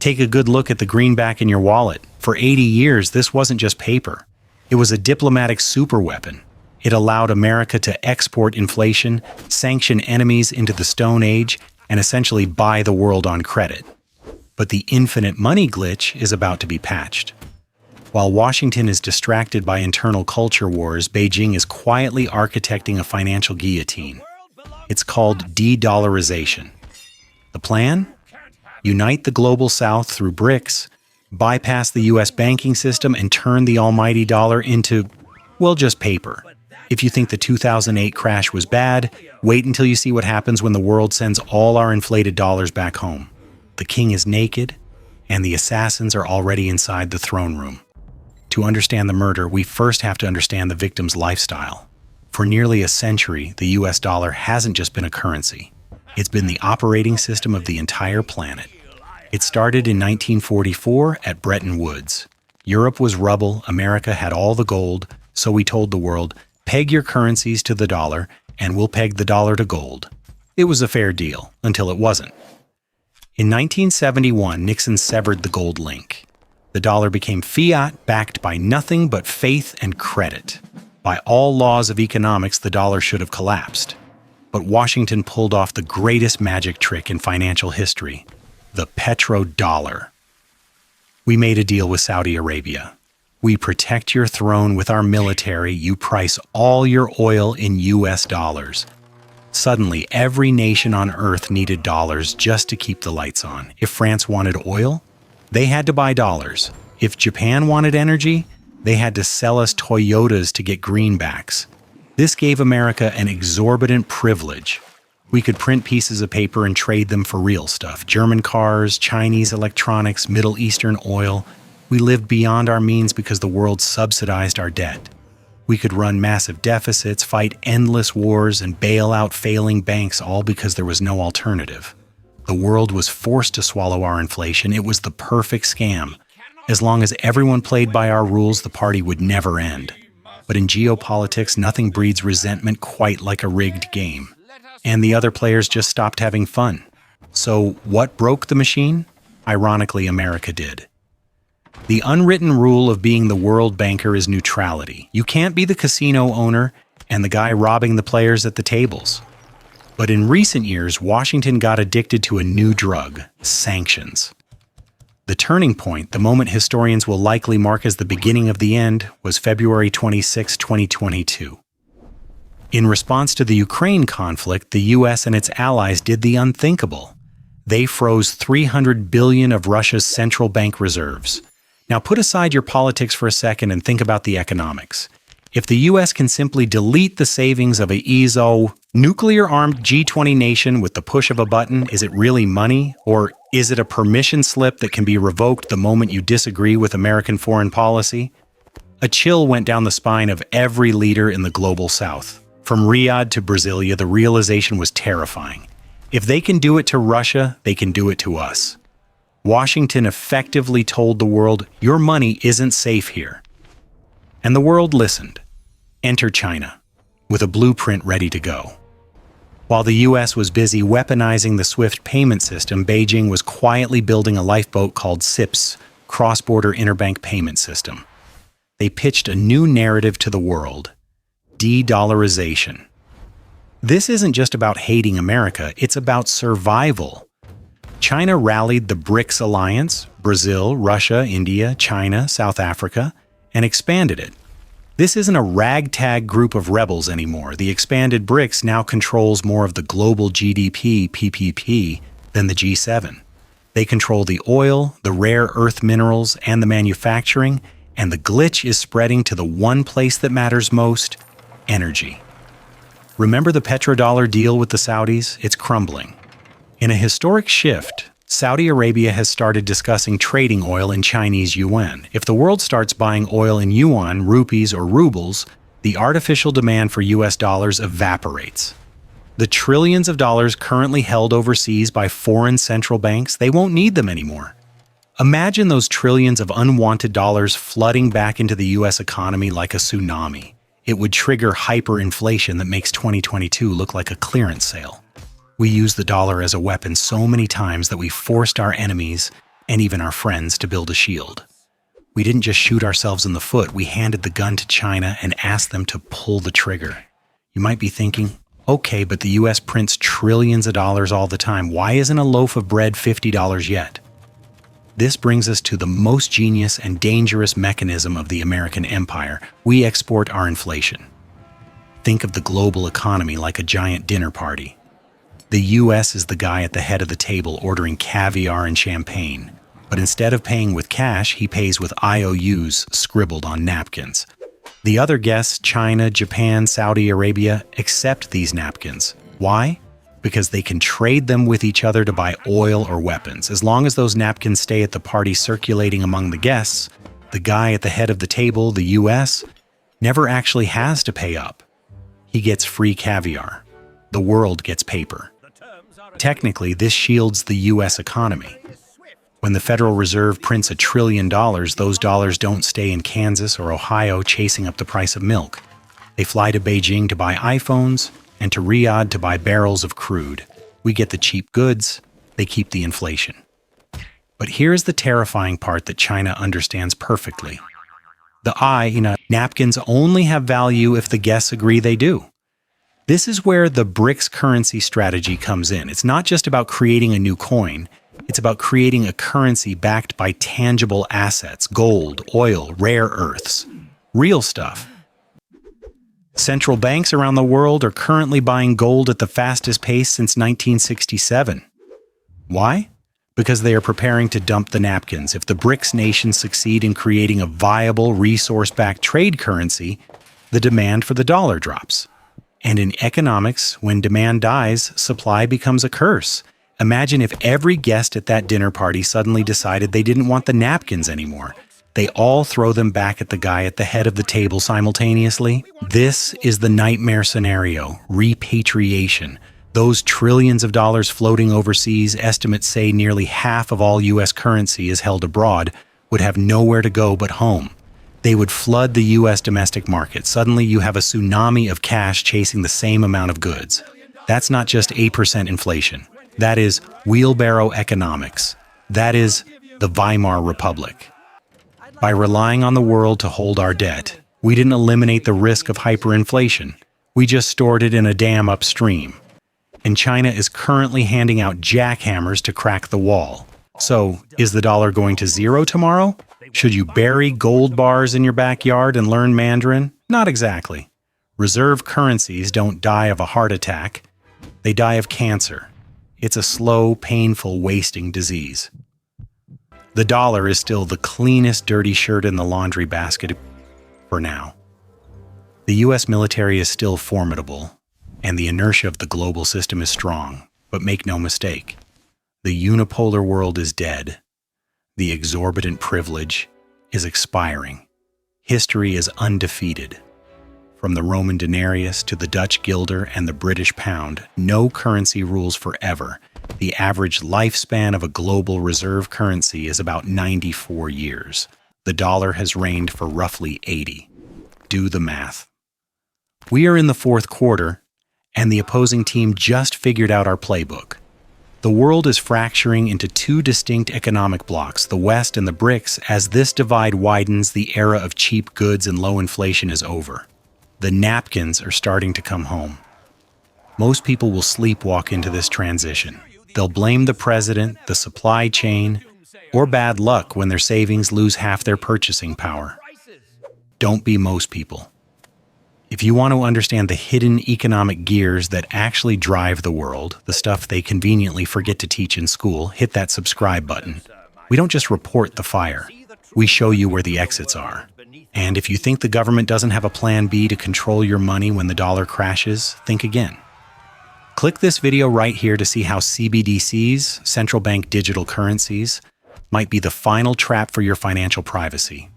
Take a good look at the greenback in your wallet. For 80 years, this wasn't just paper. It was a diplomatic superweapon. It allowed America to export inflation, sanction enemies into the Stone Age, and essentially buy the world on credit. But the infinite money glitch is about to be patched. While Washington is distracted by internal culture wars, Beijing is quietly architecting a financial guillotine. It's called de-dollarization. The plan? Unite the global south through BRICS, bypass the US banking system, and turn the almighty dollar into, well, just paper. If you think the 2008 crash was bad, wait until you see what happens when the world sends all our inflated dollars back home. The king is naked, and the assassins are already inside the throne room. To understand the murder, we first have to understand the victim's lifestyle. For nearly a century, the US dollar hasn't just been a currency. It's been the operating system of the entire planet. It started in 1944 at Bretton Woods. Europe was rubble, America had all the gold, so we told the world, peg your currencies to the dollar, and we'll peg the dollar to gold. It was a fair deal, until it wasn't. In 1971, Nixon severed the gold link. The dollar became fiat, backed by nothing but faith and credit. By all laws of economics, the dollar should have collapsed. But Washington pulled off the greatest magic trick in financial history, the petrodollar. We made a deal with Saudi Arabia. We protect your throne with our military, you price all your oil in US dollars. Suddenly, every nation on earth needed dollars just to keep the lights on. If France wanted oil, they had to buy dollars. If Japan wanted energy, they had to sell us Toyotas to get greenbacks. This gave America an exorbitant privilege. We could print pieces of paper and trade them for real stuff. German cars, Chinese electronics, Middle Eastern oil. We lived beyond our means because the world subsidized our debt. We could run massive deficits, fight endless wars, and bail out failing banks, all because there was no alternative. The world was forced to swallow our inflation. It was the perfect scam. As long as everyone played by our rules, the party would never end. But in geopolitics, nothing breeds resentment quite like a rigged game. And the other players just stopped having fun. So what broke the machine? Ironically, America did. The unwritten rule of being the world banker is neutrality. You can't be the casino owner and the guy robbing the players at the tables. But in recent years, Washington got addicted to a new drug, sanctions. The turning point, the moment historians will likely mark as the beginning of the end, was February 26, 2022. In response to the Ukraine conflict, the US and its allies did the unthinkable. They froze $300 billion of Russia's central bank reserves. Now put aside your politics for a second and think about the economics. If the US can simply delete the savings of a ESO nuclear-armed G20 nation with the push of a button, is it really money? Or is it a permission slip that can be revoked the moment you disagree with American foreign policy? A chill went down the spine of every leader in the global south. From Riyadh to Brasilia, the realization was terrifying. If they can do it to Russia, they can do it to us. Washington effectively told the world, your money isn't safe here. And the world listened. Enter China, with a blueprint ready to go. While the US was busy weaponizing the SWIFT payment system, Beijing was quietly building a lifeboat called CIPS, Cross-Border Interbank Payment System. They pitched a new narrative to the world, de-dollarization. This isn't just about hating America, it's about survival. China rallied the BRICS alliance, Brazil, Russia, India, China, South Africa, and expanded it. This isn't a ragtag group of rebels anymore. The expanded BRICS now controls more of the global GDP, PPP, than the G7. They control the oil, the rare earth minerals, and the manufacturing, and the glitch is spreading to the one place that matters most, energy. Remember the petrodollar deal with the Saudis? It's crumbling. In a historic shift, Saudi Arabia has started discussing trading oil in Chinese yuan. If the world starts buying oil in yuan, rupees, or rubles, the artificial demand for US dollars evaporates. The trillions of dollars currently held overseas by foreign central banks, they won't need them anymore. Imagine those trillions of unwanted dollars flooding back into the US economy like a tsunami. It would trigger hyperinflation that makes 2022 look like a clearance sale. We used the dollar as a weapon so many times that we forced our enemies, and even our friends to build a shield. We didn't just shoot ourselves in the foot, we handed the gun to China and asked them to pull the trigger. You might be thinking, okay, but the US prints trillions of dollars all the time. Why isn't a loaf of bread $50 yet? This brings us to the most genius and dangerous mechanism of the American empire. We export our inflation. Think of the global economy like a giant dinner party. The US is the guy at the head of the table ordering caviar and champagne. But instead of paying with cash, he pays with IOUs scribbled on napkins. The other guests, China, Japan, Saudi Arabia, accept these napkins. Why? Because they can trade them with each other to buy oil or weapons. As long as those napkins stay at the party circulating among the guests, the guy at the head of the table, the US, never actually has to pay up. He gets free caviar. The world gets paper. Technically, this shields the US economy. When the Federal Reserve prints $1 trillion, those dollars don't stay in Kansas or Ohio chasing up the price of milk. They fly to Beijing to buy iPhones and to Riyadh to buy barrels of crude. We get the cheap goods, they keep the inflation. But here's the terrifying part that China understands perfectly. The napkins only have value if the guests agree they do. This is where the BRICS currency strategy comes in. It's not just about creating a new coin. It's about creating a currency backed by tangible assets, gold, oil, rare earths, real stuff. Central banks around the world are currently buying gold at the fastest pace since 1967. Why? Because they are preparing to dump the napkins. If the BRICS nations succeed in creating a viable, resource-backed trade currency, the demand for the dollar drops. And in economics, when demand dies, supply becomes a curse. Imagine if every guest at that dinner party suddenly decided they didn't want the napkins anymore. They all throw them back at the guy at the head of the table simultaneously. This is the nightmare scenario, repatriation. Those trillions of dollars floating overseas, estimates say nearly half of all US currency is held abroad, would have nowhere to go but home. They would flood the US domestic market. Suddenly you have a tsunami of cash chasing the same amount of goods. That's not just 8% inflation. That is wheelbarrow economics. That is the Weimar Republic. By relying on the world to hold our debt, we didn't eliminate the risk of hyperinflation. We just stored it in a dam upstream. And China is currently handing out jackhammers to crack the wall. So, is the dollar going to zero tomorrow? Should you bury gold bars in your backyard and learn Mandarin? Not exactly. Reserve currencies don't die of a heart attack. They die of cancer. It's a slow, painful, wasting disease. The dollar is still the cleanest dirty shirt in the laundry basket for now. The US military is still formidable, and the inertia of the global system is strong. But make no mistake, the unipolar world is dead. The exorbitant privilege is expiring. History is undefeated. From the Roman denarius to the Dutch guilder and the British pound, no currency rules forever. The average lifespan of a global reserve currency is about 94 years. The dollar has reigned for roughly 80. Do the math. We are in the fourth quarter, and the opposing team just figured out our playbook. The world is fracturing into two distinct economic blocks, the West and the BRICS. As this divide widens, the era of cheap goods and low inflation is over. The napkins are starting to come home. Most people will sleepwalk into this transition. They'll blame the president, the supply chain, or bad luck when their savings lose half their purchasing power. Don't be most people. If you want to understand the hidden economic gears that actually drive the world, the stuff they conveniently forget to teach in school, hit that subscribe button. We don't just report the fire. We show you where the exits are. And if you think the government doesn't have a plan B to control your money when the dollar crashes, think again. Click this video right here to see how CBDCs, central bank digital currencies, might be the final trap for your financial privacy.